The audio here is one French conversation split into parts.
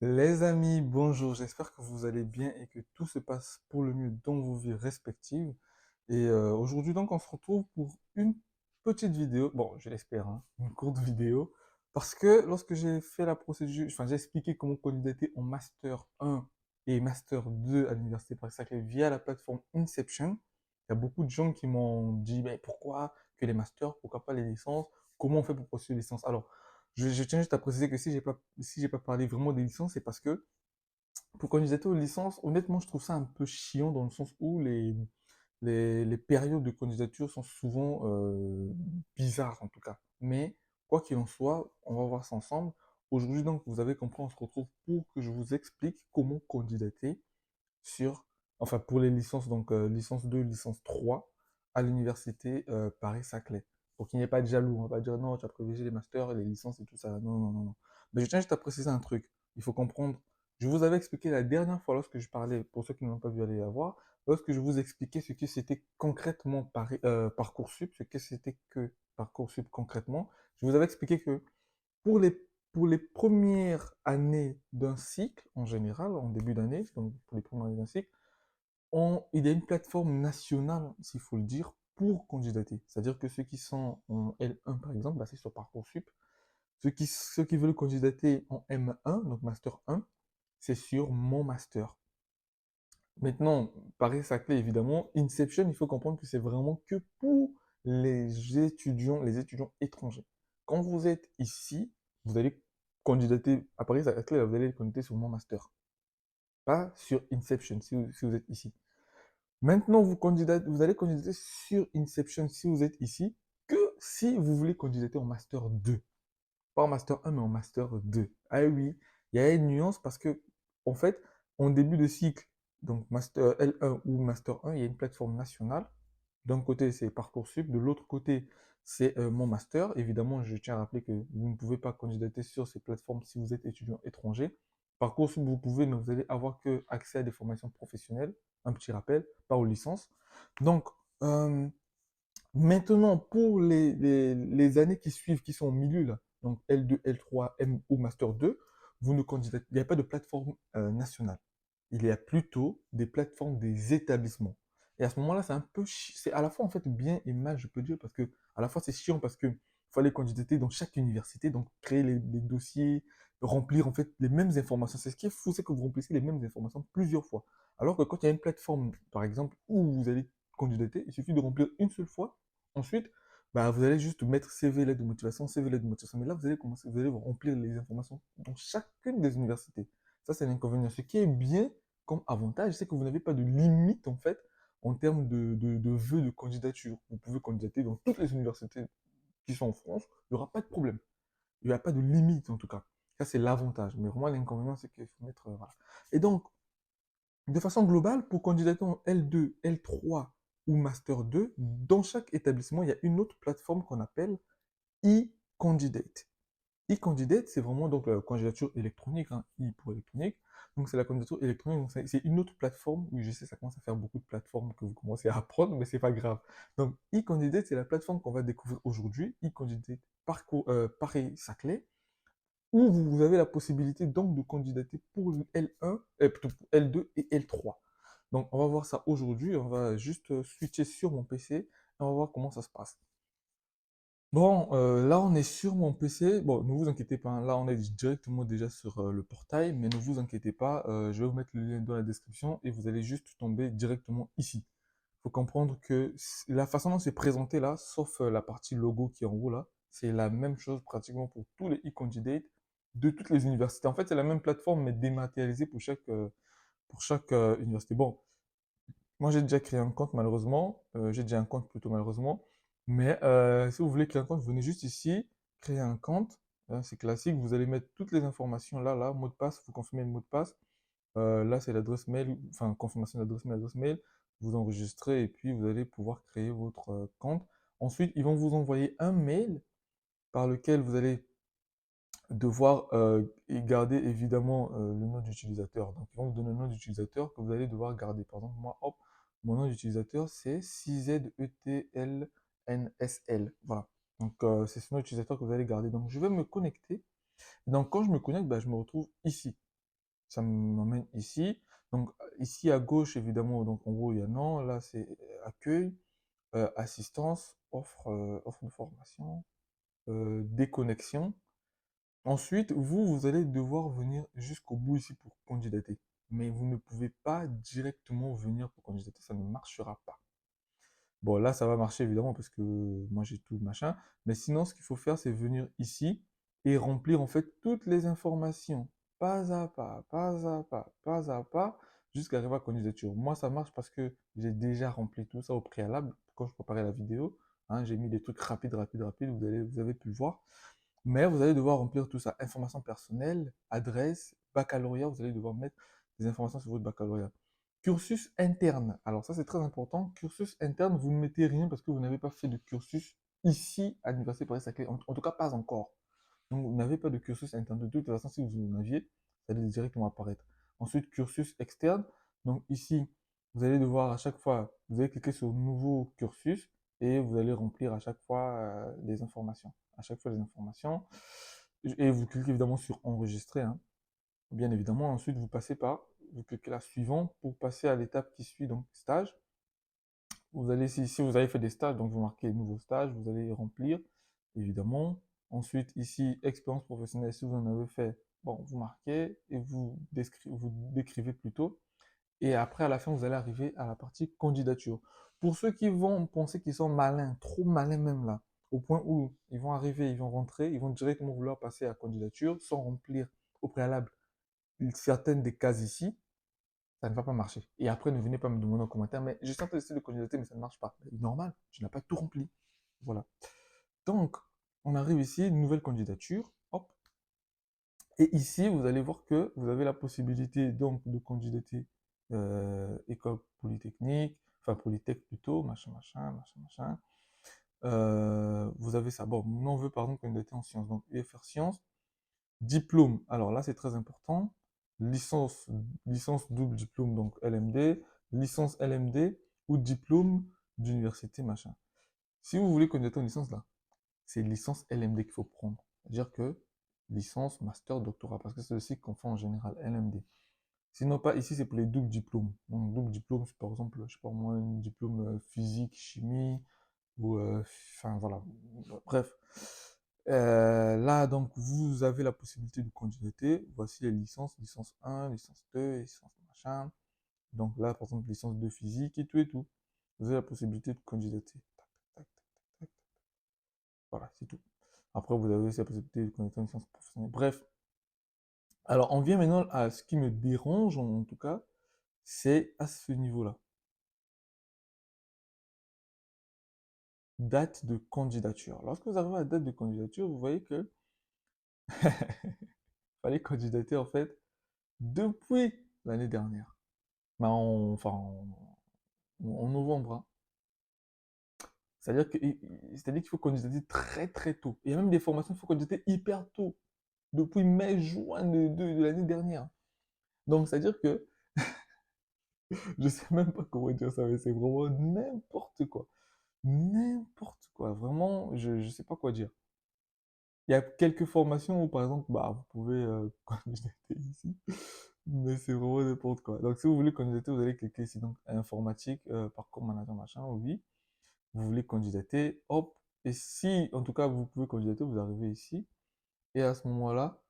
Les amis, bonjour, j'espère que vous allez bien et que tout se passe pour le mieux dans vos vies respectives. Aujourd'hui donc on se retrouve pour une petite vidéo, bon je l'espère, hein, une courte vidéo, parce que lorsque j'ai fait la procédure, enfin j'ai expliqué comment candidater en Master 1 et Master 2 à l'Université Paris-Saclay via la plateforme Inception, il y a beaucoup de gens qui m'ont dit mais pourquoi que les masters, pourquoi pas les licences, comment on fait pour poursuivre les licences? Alors, je tiens juste à préciser que si j'ai pas parlé vraiment des licences, c'est parce que pour candidater aux licences, honnêtement, je trouve ça un peu chiant dans le sens où les périodes de candidature sont souvent bizarres en tout cas. Mais quoi qu'il en soit, on va voir ça ensemble. Aujourd'hui, donc, vous avez compris, on se retrouve pour que je vous explique comment candidater sur, enfin pour les licences, donc licence 2, licence 3 à l'université Paris-Saclay. Pour qu'il n'y ait pas de jaloux, on va pas dire non, tu as privilégié les masters, les licences et tout ça. Non, non, non, non. Mais je tiens juste à préciser un truc. Il faut comprendre. Je vous avais expliqué la dernière fois lorsque je parlais, pour ceux qui n'ont pas vu aller la voir, lorsque je vous expliquais ce que c'était concrètement Parcoursup, ce que c'était que Parcoursup concrètement, je vous avais expliqué que pour les, pour les premières années d'un cycle, en général, en début d'année, donc pour les premières années d'un cycle, il y a une plateforme nationale, s'il faut le dire, pour candidater. C'est-à-dire que ceux qui sont en L1, par exemple, bah, c'est sur Parcoursup. Ceux qui veulent candidater en M1, donc Master 1, c'est sur Mon Master. Maintenant, Paris-Saclay, évidemment, Inception, il faut comprendre que c'est vraiment que pour les étudiants étrangers. Quand vous êtes ici, vous allez candidater à Paris-Saclay, vous allez candidater sur Mon Master, pas sur Inception si vous êtes ici. Maintenant, vous allez candidater sur Inception si vous êtes ici, que si vous voulez candidater en Master 2. Pas en Master 1, mais en Master 2. Ah oui, il y a une nuance parce que, en fait, en début de cycle, donc Master L1 ou Master 1, il y a une plateforme nationale. D'un côté, c'est Parcoursup, de l'autre côté, c'est mon master. Évidemment, je tiens à rappeler que vous ne pouvez pas candidater sur ces plateformes si vous êtes étudiant étranger. Parcoursup, vous pouvez, mais vous allez avoir que accès à des formations professionnelles. Un petit rappel, pas aux licences. Donc, euh, maintenant, pour les années qui suivent, qui sont au milieu, là, donc L2, L3, M ou Master 2, vous ne candidatez, il n'y a pas de plateforme nationale. Il y a plutôt des plateformes des établissements. Et à ce moment-là, c'est un peu, c'est à la fois en fait bien et mal, je peux dire, parce que à la fois c'est chiant parce que fallait candidater dans chaque université, donc créer les dossiers, remplir en fait les mêmes informations. C'est ce qui est fou, c'est que vous remplissez les mêmes informations plusieurs fois. Alors que quand il y a une plateforme, par exemple, où vous allez candidater, il suffit de remplir une seule fois. Ensuite, bah, vous allez juste mettre CV, lettre de motivation, CV, lettre de motivation. Mais là, vous allez remplir les informations dans chacune des universités. Ça, c'est l'inconvénient. Ce qui est bien comme avantage, c'est que vous n'avez pas de limite, en fait, en termes de vœux de candidature. Vous pouvez candidater dans toutes les universités qui sont en France. Il n'y aura pas de problème. Il n'y a pas de limite, en tout cas. Ça, c'est l'avantage. Mais vraiment, l'inconvénient, c'est qu'il faut mettre, voilà. Et donc, de façon globale, pour candidater en L2, L3 ou Master 2, dans chaque établissement, il y a une autre plateforme qu'on appelle e-candidate. E-candidate, c'est vraiment donc la candidature électronique, hein, e pour électronique. Donc c'est la candidature électronique, donc c'est une autre plateforme. Oui, je sais, ça commence à faire beaucoup de plateformes que vous commencez à apprendre, mais c'est pas grave. Donc e-candidate, c'est la plateforme qu'on va découvrir aujourd'hui, e-candidate Paris-Saclay, où vous avez la possibilité donc de candidater pour le L1, plutôt pour L2 et L3. Donc on va voir ça aujourd'hui, on va juste switcher sur mon PC et on va voir comment ça se passe. Bon, là on est sur mon PC. Bon, ne vous inquiétez pas, hein, là on est directement déjà sur le portail, mais ne vous inquiétez pas, je vais vous mettre le lien dans la description et vous allez juste tomber directement ici. Il faut comprendre que la façon dont c'est présenté là, sauf la partie logo qui est en haut là, c'est la même chose pratiquement pour tous les e-candidates de toutes les universités. En fait, c'est la même plateforme mais dématérialisée pour chaque université. Bon, moi, j'ai déjà créé un compte, malheureusement. J'ai déjà un compte plutôt, malheureusement. Mais si vous voulez créer un compte, venez juste ici, créer un compte. C'est classique. Vous allez mettre toutes les informations là, là, mot de passe. Vous confirmez le mot de passe. Là, c'est l'adresse mail, enfin, confirmation d'adresse mail, adresse mail. Vous enregistrez et puis vous allez pouvoir créer votre compte. Ensuite, ils vont vous envoyer un mail par lequel vous allez devoir y garder évidemment le nom d'utilisateur. Donc, ils vont vous donner un nom d'utilisateur que vous allez devoir garder. Par exemple, moi, hop, mon nom d'utilisateur, c'est 6ZETLNSL. Voilà. Donc, c'est ce nom d'utilisateur que vous allez garder. Donc, je vais me connecter. Donc, quand je me connecte, bah, je me retrouve ici. ça m'emmène ici. Donc, ici à gauche, évidemment, donc en gros, il y a non. Là, c'est accueil, assistance, offre de formation, déconnexion. Ensuite, vous allez devoir venir jusqu'au bout ici pour candidater. Mais vous ne pouvez pas directement venir pour candidater, ça ne marchera pas. Bon, là, ça va marcher évidemment parce que moi j'ai tout le machin. Mais sinon, ce qu'il faut faire, c'est venir ici et remplir en fait toutes les informations, pas à pas, pas à pas, pas à pas, jusqu'à arriver à la candidature. Moi, ça marche parce que j'ai déjà rempli tout ça au préalable quand je préparais la vidéo. Hein, j'ai mis des trucs rapides, rapides, rapides, vous avez pu le voir. Mais vous allez devoir remplir tout ça. Informations personnelles, adresse, baccalauréat, vous allez devoir mettre des informations sur votre baccalauréat. Cursus interne. Alors ça, c'est très important. Cursus interne, vous ne mettez rien parce que vous n'avez pas fait de cursus ici à l'Université Paris-Saclay. En tout cas, pas encore. Donc, vous n'avez pas de cursus interne. De toute façon, si vous en aviez, ça allait directement apparaître. Ensuite, cursus externe. Donc ici, vous allez devoir à chaque fois, vous allez cliquer sur nouveau cursus et vous allez remplir à chaque fois les informations. À chaque fois les informations. Et vous cliquez évidemment sur enregistrer, hein. Bien évidemment, ensuite vous passez par, vous cliquez la suivante pour passer à l'étape qui suit, donc stage. Vous allez, si vous avez fait des stages, donc vous marquez nouveau stage, vous allez remplir, évidemment. Ensuite, ici, expérience professionnelle, si vous en avez fait, bon, vous marquez et vous décrivez plutôt. Et après, à la fin, vous allez arriver à la partie candidature. Pour ceux qui vont penser qu'ils sont malins, trop malins même là, au point où ils vont arriver, ils vont rentrer, ils vont directement vouloir passer à la candidature sans remplir au préalable certaines des cases ici, ça ne va pas marcher. Et après, ne venez pas me demander en commentaire, mais j'ai tenté d'essayer de candidater, mais ça ne marche pas. Normal, tu n'as pas tout rempli. Voilà. Donc, on arrive ici, une nouvelle candidature. Hop. Et ici, vous allez voir que vous avez la possibilité donc de candidater école polytechnique, enfin polytech plutôt, machin, machin, machin, machin. Vous avez ça. Bon, nous on veut par exemple candidater en sciences. Donc, UFR sciences. Diplôme, alors là c'est très important. Licence, licence double diplôme, donc LMD, licence LMD ou diplôme d'université, machin. Si vous voulez connaître une licence là, c'est licence LMD qu'il faut prendre. C'est-à-dire que licence, master, doctorat, parce que c'est aussi qu'on fait en général LMD. Sinon pas, ici c'est pour les doubles diplômes. Donc double diplôme, c'est par exemple, je sais pas moi, un diplôme physique, chimie, ou enfin voilà, bref. Là, donc, vous avez la possibilité de candidater. Voici les licences, licence 1, licence 2, licence machin. Donc là, par exemple, licence 2 physique et tout et tout. Vous avez la possibilité de candidater. Tac, tac, tac, tac, tac. Voilà, c'est tout. Après, vous avez aussi la possibilité de candidater une licence professionnelle. Bref. Alors, on vient maintenant à ce qui me dérange, en tout cas, c'est à ce niveau-là. Date de candidature. Lorsque vous arrivez à la date de candidature, vous voyez que fallait candidater en fait depuis l'année dernière. Mais en novembre, hein. C'est-à-dire qu'il faut candidater très très tôt. Il y a même des formations qu'il faut candidater hyper tôt, depuis mai, juin de l'année dernière. Donc, c'est-à-dire que je sais même pas comment dire ça, mais c'est vraiment n'importe quoi. N'importe quoi. Vraiment, je sais pas quoi dire. Il y a quelques formations où, par exemple, bah, vous pouvez candidater ici, mais c'est vraiment n'importe quoi. Donc, si vous voulez candidater, vous allez cliquer ici, donc, informatique, parcours manager, machin, oui. Vous voulez candidater, hop. Et si, en tout cas, vous pouvez candidater, vous arrivez ici, et à ce moment-là,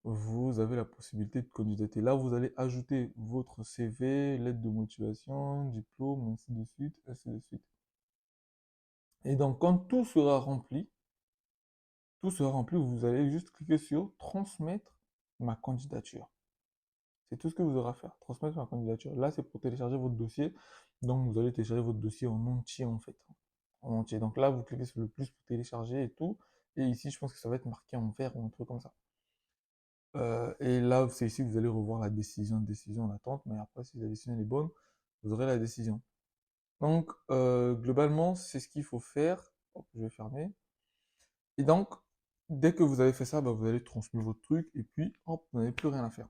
vous avez la possibilité de candidater. Là, vous allez ajouter votre CV, lettre de motivation, diplôme, ainsi de suite, ainsi de suite. Et donc, quand tout sera rempli, vous allez juste cliquer sur transmettre ma candidature. C'est tout ce que vous aurez à faire, transmettre ma candidature. Là, c'est pour télécharger votre dossier. Donc, vous allez télécharger votre dossier en entier, en fait. En entier. Donc là, vous cliquez sur le plus pour télécharger et tout. Et ici, je pense que ça va être marqué en vert ou un truc comme ça. Et là, c'est ici que vous allez revoir la décision en attente. Mais après, si la décision est bonne, vous aurez la décision. Donc, globalement, c'est ce qu'il faut faire. Hop, je vais fermer. Et donc, dès que vous avez fait ça, bah, vous allez transmettre votre truc et puis, hop, vous n'avez plus rien à faire.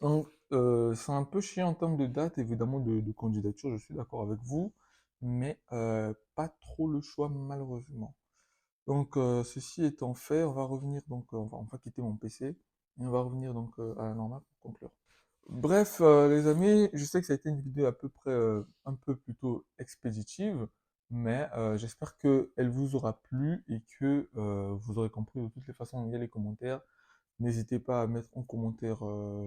Donc, c'est un peu chiant en termes de date, évidemment, de candidature, je suis d'accord avec vous, mais pas trop le choix, malheureusement. Donc, ceci étant fait, on va revenir, donc, on va quitter mon PC Et on va revenir donc à la normale pour conclure. Bref, les amis, je sais que ça a été une vidéo à peu près un peu plutôt expéditive, mais j'espère qu'elle vous aura plu et que vous aurez compris de toutes les façons. Il y a les commentaires. N'hésitez pas à mettre en commentaire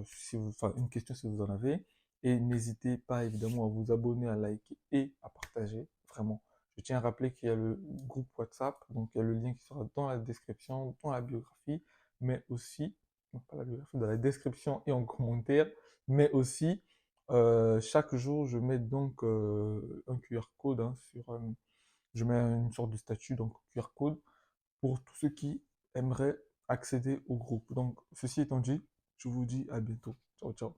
si vous, enfin, une question si vous en avez. Et n'hésitez pas évidemment à vous abonner, à liker et à partager. Vraiment. Je tiens à rappeler qu'il y a le groupe WhatsApp, donc il y a le lien qui sera dans la description, dans la biographie, mais aussi, non pas la biographie, dans la description et en commentaire, mais aussi chaque jour je mets donc un QR code hein, je mets une sorte de statut, donc QR code pour tous ceux qui aimeraient accéder au groupe. Donc, ceci étant dit, je vous dis à bientôt. Ciao, ciao.